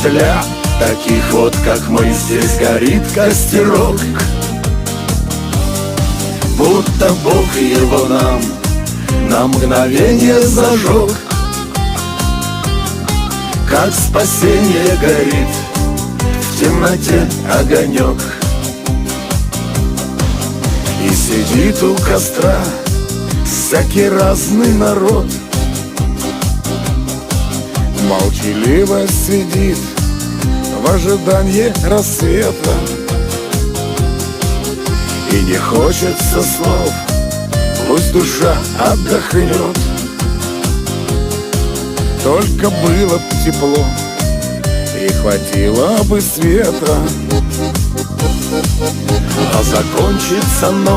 для таких вот, как мы, здесь горит костерок. Будто Бог его нам на мгновение зажег. Как спасение горит в темноте огонек. И сидит у костра всякий разный народ, молчаливо сидит в ожидании рассвета. И не хочется слов, пусть душа отдохнет. Только было б тепло и хватило бы света. А закончится ночь